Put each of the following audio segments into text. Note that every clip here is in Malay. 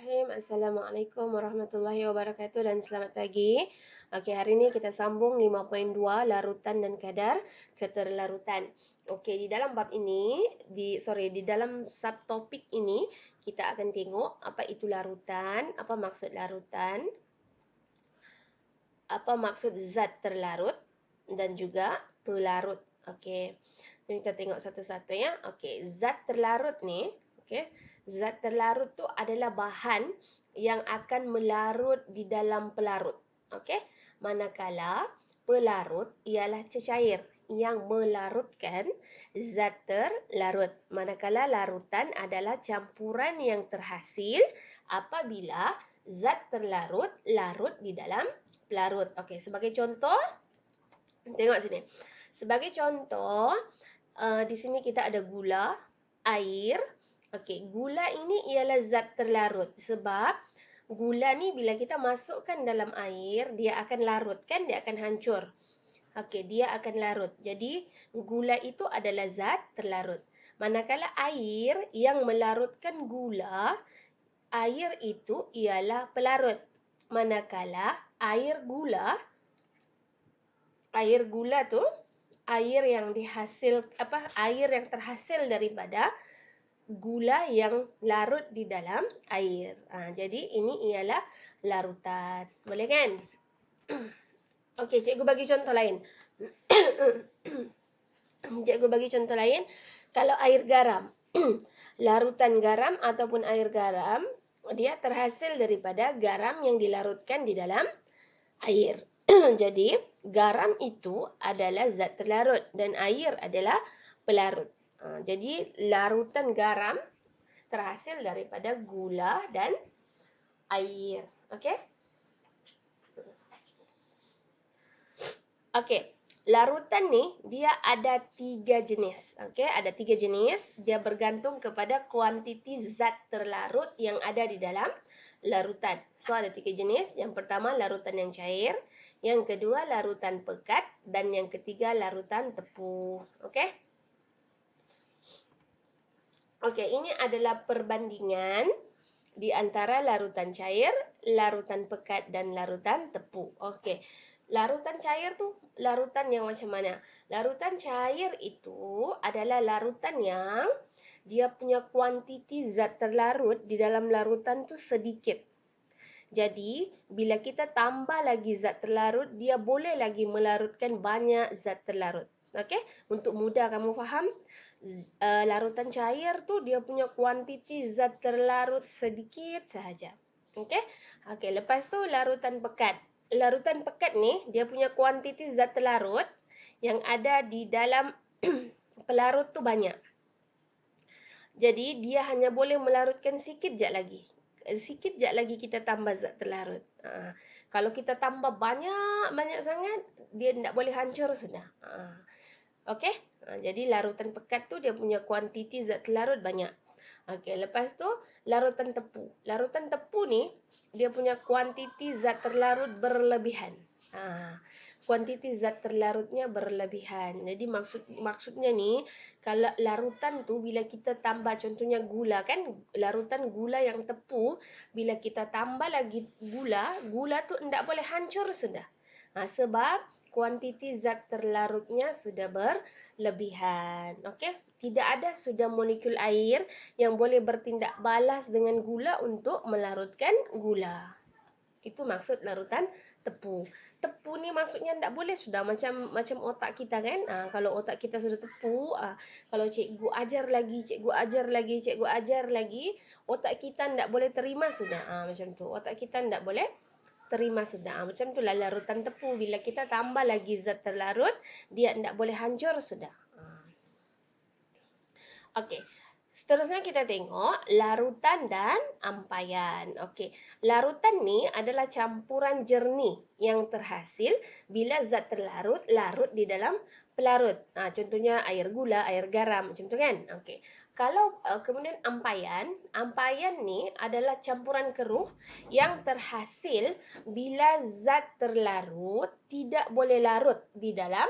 Bismillahirrahmanirrahim. Assalamualaikum warahmatullahi wabarakatuh dan selamat pagi. Okey, hari ini kita sambung 5.2 larutan dan kadar keterlarutan. Okey, di dalam bab ini, di dalam subtopik ini kita akan tengok apa itu larutan, apa maksud larutan, apa maksud zat terlarut dan juga pelarut. Okey. Jadi kita tengok satu-satu ya. Okey, zat terlarut ni, okey. Zat terlarut tu adalah bahan yang akan melarut di dalam pelarut. Okey. Manakala pelarut ialah cecair yang melarutkan zat terlarut. Manakala larutan adalah campuran yang terhasil apabila zat terlarut larut di dalam pelarut. Okey, sebagai contoh, tengok sini. Sebagai contoh, di sini kita ada gula, air. Okey, gula ini ialah zat terlarut sebab gula ni bila kita masukkan dalam air, dia akan larut kan, dia akan hancur. Okey, dia akan larut. Jadi, gula itu adalah zat terlarut. Manakala air yang melarutkan gula, air itu ialah pelarut. Manakala air gula tu air yang terhasil daripada gula yang larut di dalam air. Jadi ini ialah larutan. Boleh kan? Okey, cikgu bagi contoh lain. Cikgu bagi contoh lain. Kalau air garam, larutan garam ataupun air garam, dia terhasil daripada garam yang dilarutkan di dalam air. Jadi, garam itu adalah zat terlarut dan air adalah pelarut. Jadi, larutan garam terhasil daripada gula dan air. Okey? Okey. Larutan ni, dia ada 3 jenis. Okey, ada 3 jenis. Dia bergantung kepada kuantiti zat terlarut yang ada di dalam larutan. So, ada 3 jenis. Yang pertama, larutan yang cair. Yang kedua, larutan pekat. Dan yang ketiga, larutan tepu. Okey? Okey, ini adalah perbandingan di antara larutan cair, larutan pekat dan larutan tepu. Okey. Larutan cair tu larutan yang macam mana? Larutan cair itu adalah larutan yang dia punya kuantiti zat terlarut di dalam larutan tu sedikit. Jadi, bila kita tambah lagi zat terlarut, dia boleh lagi melarutkan banyak zat terlarut. Okey? Untuk mudah kamu faham, larutan cair tu dia punya kuantiti zat terlarut sedikit sahaja. Okey? Okey, lepas tu larutan pekat. Larutan pekat ni dia punya kuantiti zat terlarut yang ada di dalam pelarut tu banyak. Jadi dia hanya boleh melarutkan sikit je lagi. Sikit je lagi kita tambah zat terlarut. Kalau kita tambah banyak sangat, dia tidak boleh hancur sudah. Okey? Jadi larutan pekat tu dia punya kuantiti zat terlarut banyak. Okey, lepas tu larutan tepu. Larutan tepu ni dia punya kuantiti zat terlarut berlebihan. Kuantiti zat terlarutnya berlebihan. Jadi maksudnya ni, kalau larutan tu bila kita tambah contohnya gula kan, larutan gula yang tepu, bila kita tambah lagi gula tu tidak boleh hancur sudah. Sebab kuantiti zat terlarutnya sudah berlebihan. Okey? Tidak ada sudah molekul air yang boleh bertindak balas dengan gula untuk melarutkan gula. Itu maksud larutan tepu. Tepu ni maksudnya tidak boleh sudah macam otak kita kan. Kalau otak kita sudah tepu, kalau cikgu ajar lagi, otak kita tidak boleh terima sudah. Macam tu. Otak kita tidak boleh terima sudah. Macam tu lah larutan tepu. Bila kita tambah lagi zat terlarut, dia tidak boleh hancur sudah. Okey. Seterusnya kita tengok larutan dan ampaian. Okey. Larutan ni adalah campuran jernih yang terhasil bila zat terlarut larut di dalam pelarut. Contohnya air gula, air garam, macam tu kan? Okey. Kalau kemudian ampaian ni adalah campuran keruh yang terhasil bila zat terlarut tidak boleh larut di dalam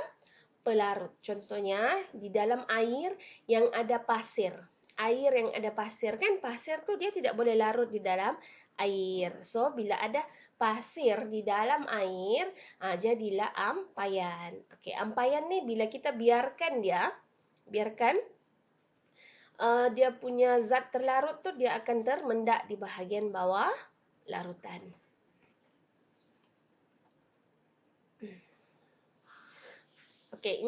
pelarut. Contohnya di dalam air yang ada pasir. air yang ada pasir kan, pasir tu dia tidak boleh larut di dalam air. So bila ada pasir di dalam air, jadilah ampayan. Okey, ampayan ni bila kita biarkan dia punya zat terlarut tu dia akan termendak di bahagian bawah larutan. Okey,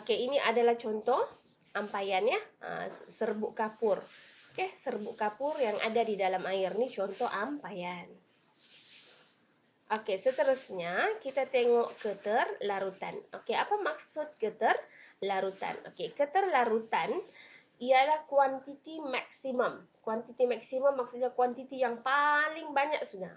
ini adalah contoh ampayan ya, serbuk kapur. Okey, serbuk kapur yang ada di dalam air ni contoh ampayan. Okey, seterusnya kita tengok keterlarutan. Okey, apa maksud keterlarutan? Okey, keterlarutan ialah kuantiti maksimum. Kuantiti maksimum maksudnya kuantiti yang paling banyak sudah.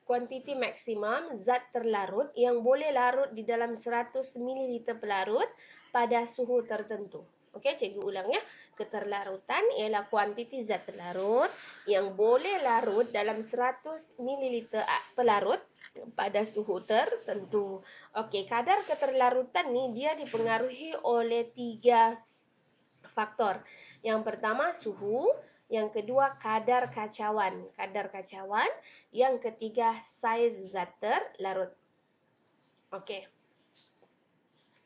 Kuantiti maksimum zat terlarut yang boleh larut di dalam 100 ml pelarut pada suhu tertentu. Okey, cikgu ulang ya. Keterlarutan ialah kuantiti zat terlarut yang boleh larut dalam 100 ml pelarut pada suhu tertentu. Okey, kadar keterlarutan ni dia dipengaruhi oleh 3 faktor. Yang pertama suhu, yang kedua kadar kacauan. Yang ketiga saiz zat terlarut. Okey.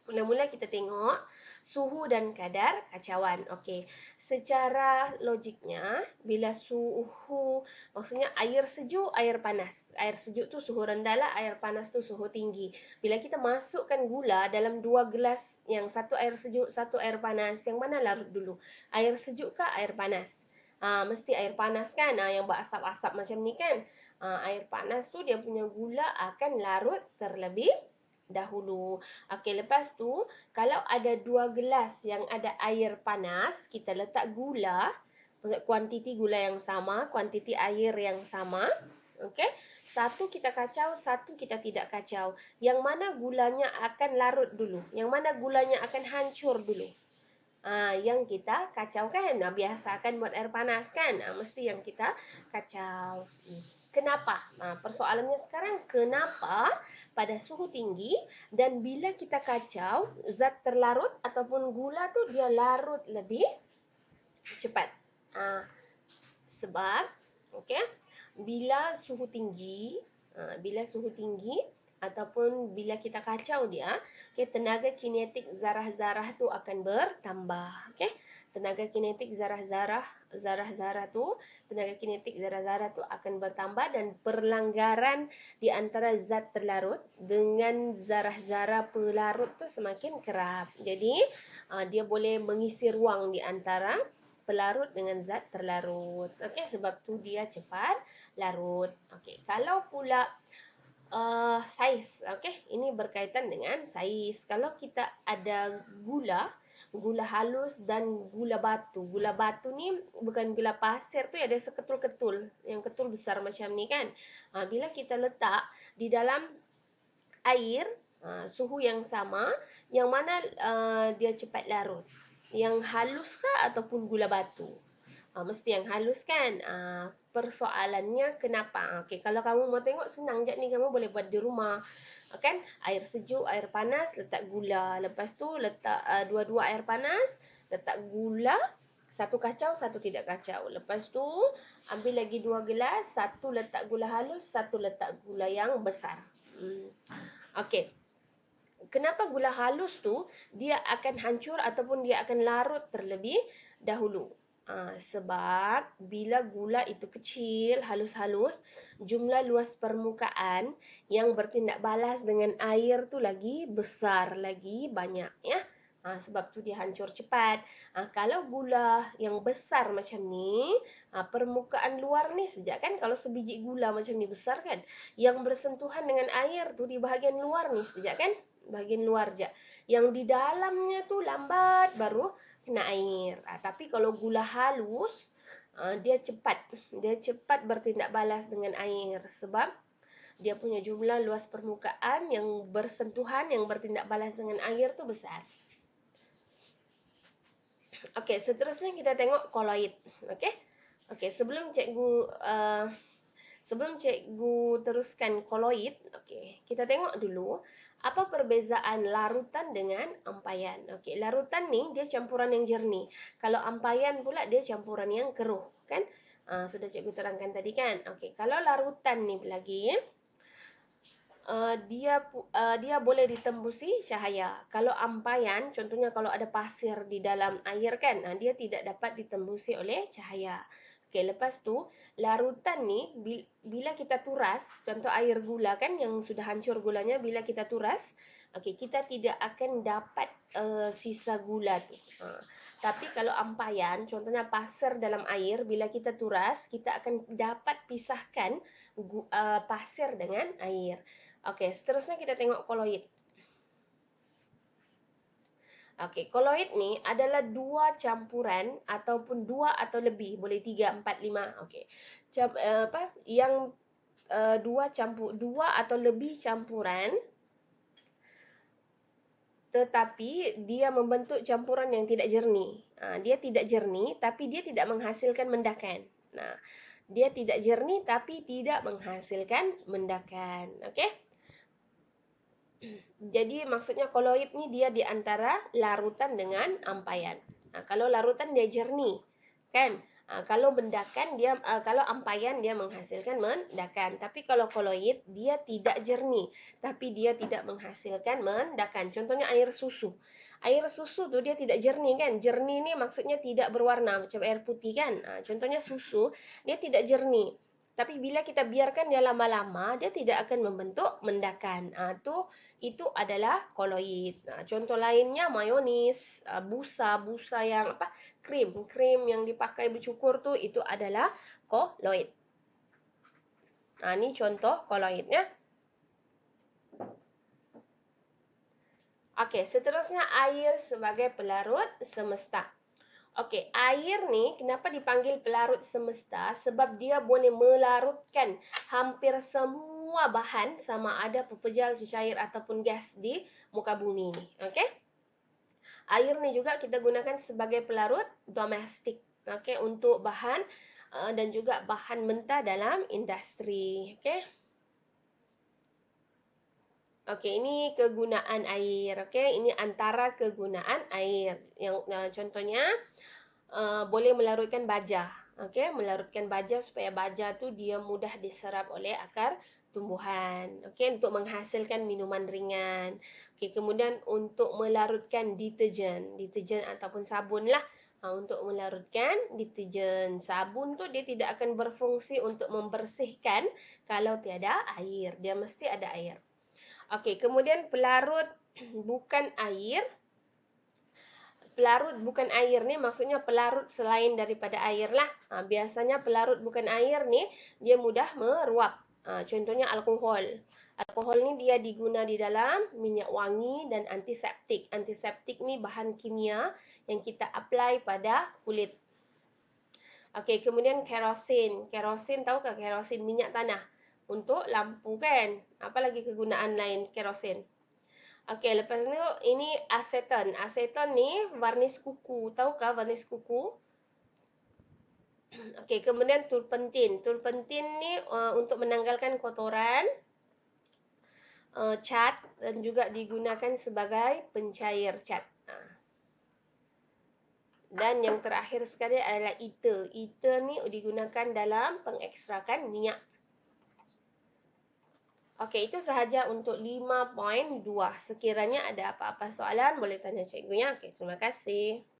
Mula-mula kita tengok suhu dan kadar kacauan. Okey. Secara logiknya, bila suhu, maksudnya air sejuk, air panas. Air sejuk tu suhu rendah lah, air panas tu suhu tinggi. Bila kita masukkan gula dalam 2 gelas, yang satu air sejuk, satu air panas, yang mana larut dulu? Air sejuk ke air panas? Mesti air panas kan? Yang berasap-asap macam ni kan? Air panas tu dia punya gula akan larut terlebih dahulu. Okey, lepas tu kalau ada 2 gelas yang ada air panas, kita letak gula, kuantiti gula yang sama, kuantiti air yang sama. Okey, satu kita kacau, satu kita tidak kacau. Yang mana gulanya akan larut dulu? Yang mana gulanya akan hancur dulu? Yang kita kacau kan? Biasakan buat air panas kan? Mesti yang kita kacau. Kenapa? Persoalannya sekarang, kenapa pada suhu tinggi dan bila kita kacau, zat terlarut ataupun gula tu dia larut lebih cepat? Sebab, okey, bila suhu tinggi ataupun bila kita kacau dia, tenaga kinetik zarah-zarah tu akan bertambah. Okey, tenaga kinetik zarah-zarah tu akan bertambah dan perlanggaran di antara zat terlarut dengan zarah-zarah pelarut tu semakin kerap. Jadi, dia boleh mengisi ruang di antara pelarut dengan zat terlarut. Okey, sebab tu dia cepat larut. Okey, kalau pula saiz, okey, ini berkaitan dengan saiz. Kalau kita ada gula halus dan gula batu. Gula batu ni bukan gula pasir tu, ada seketul-ketul, yang ketul besar macam ni kan. Bila kita letak di dalam air suhu yang sama, yang mana dia cepat larut? Yang halus kah ataupun gula batu? Mesti yang halus kan? Persoalannya kenapa? Okey, kalau kamu mau tengok senang je ni, kamu boleh buat di rumah. Kan? Air sejuk, air panas, letak gula. Lepas tu letak dua-dua air panas, letak gula, satu kacau, satu tidak kacau. Lepas tu ambil lagi 2 gelas, satu letak gula halus, satu letak gula yang besar. Okey. Kenapa gula halus tu dia akan hancur ataupun dia akan larut terlebih dahulu? Sebab bila gula itu kecil, halus-halus, jumlah luas permukaan yang bertindak balas dengan air tu lagi besar, lagi banyak ya. Sebab tu dia hancur cepat. Kalau gula yang besar macam ni, permukaan luar ni sejak kan, kalau sebiji gula macam ni besar kan, yang bersentuhan dengan air tu di bahagian luar ni sejak kan, bahagian luar je. Yang di dalamnya tu lambat baru kena air. Tapi kalau gula halus, dia cepat bertindak balas dengan air sebab dia punya jumlah luas permukaan yang bersentuhan, yang bertindak balas dengan air tu besar. Okey, seterusnya kita tengok koloid. Okey, sebelum cikgu teruskan koloid, okey, kita tengok dulu Apa perbezaan larutan dengan ampayan? Okey, larutan ni dia campuran yang jernih. Kalau ampayan pula dia campuran yang keruh, kan? Sudah cikgu terangkan tadi kan? Okey, kalau larutan ni lagi, dia boleh ditembusi cahaya. Kalau ampayan, contohnya kalau ada pasir di dalam air kan, dia tidak dapat ditembusi oleh cahaya. Okey, lepas tu larutan ni bila kita turas, contoh air gula kan yang sudah hancur gulanya, bila kita turas, okey, kita tidak akan dapat sisa gula tu. Tapi kalau ampayan, contohnya pasir dalam air, bila kita turas, kita akan dapat pisahkan pasir dengan air. Okey, seterusnya kita tengok koloid. Okey, koloid ni adalah dua campuran ataupun dua atau lebih, boleh 3, 4, 5. Okey. Dua atau lebih campuran, tetapi dia membentuk campuran yang tidak jernih. Dia tidak jernih tapi dia tidak menghasilkan mendakan. Nah, dia tidak jernih tapi tidak menghasilkan mendakan. Okey? Jadi maksudnya koloid ni dia di antara larutan dengan ampayan. Kalau larutan dia jernih, kan? Kalau mendakan dia kalau ampayan dia menghasilkan mendakan. Tapi kalau koloid dia tidak jernih, tapi dia tidak menghasilkan mendakan. Contohnya air susu. Air susu tu dia tidak jernih kan? Jernih ni maksudnya tidak berwarna macam air putih kan? Contohnya susu dia tidak jernih. Tapi bila kita biarkan dia lama-lama, dia tidak akan membentuk mendakan. Itu adalah koloid. Contoh lainnya mayonis, busa yang krim yang dipakai bercukur tu itu adalah koloid. Ni contoh koloidnya. Okey, seterusnya air sebagai pelarut semesta. Okey, air ni kenapa dipanggil pelarut semesta? Sebab dia boleh melarutkan hampir semua bahan sama ada pepejal, cecair ataupun gas di muka bumi ni. Okey? Air ni juga kita gunakan sebagai pelarut domestik. Okey, untuk bahan dan juga bahan mentah dalam industri. Okey? Okey, ini kegunaan air. Okey, ini antara kegunaan air. Yang contohnya boleh melarutkan baja. Okey, melarutkan baja supaya baja tu dia mudah diserap oleh akar tumbuhan. Okey, untuk menghasilkan minuman ringan. Okey, kemudian untuk melarutkan deterjen ataupun sabun lah. Untuk melarutkan deterjen, sabun tu dia tidak akan berfungsi untuk membersihkan kalau tiada air. Dia mesti ada air. Okey, kemudian pelarut bukan air. Pelarut bukan air ni maksudnya pelarut selain daripada air lah. Biasanya pelarut bukan air ni dia mudah meruap. Contohnya alkohol. Alkohol ni dia diguna di dalam minyak wangi dan antiseptik. Antiseptik ni bahan kimia yang kita apply pada kulit. Okey, kemudian kerosin. Kerosin, tahukah kerosin? Minyak tanah. Untuk lampu kan? Apa lagi kegunaan lain kerosin? Okey, lepas tu ini aseton. Aseton ni varnis kuku. Tahukah varnis kuku? Okey, kemudian turpentin. Turpentin ni untuk menanggalkan kotoran, cat dan juga digunakan sebagai pencair cat. Dan yang terakhir sekali adalah ether. Ether ni digunakan dalam pengekstrakan minyak. Okey, itu sahaja untuk 5.2. Sekiranya ada apa-apa soalan, boleh tanya cikgu ya. Okey, terima kasih.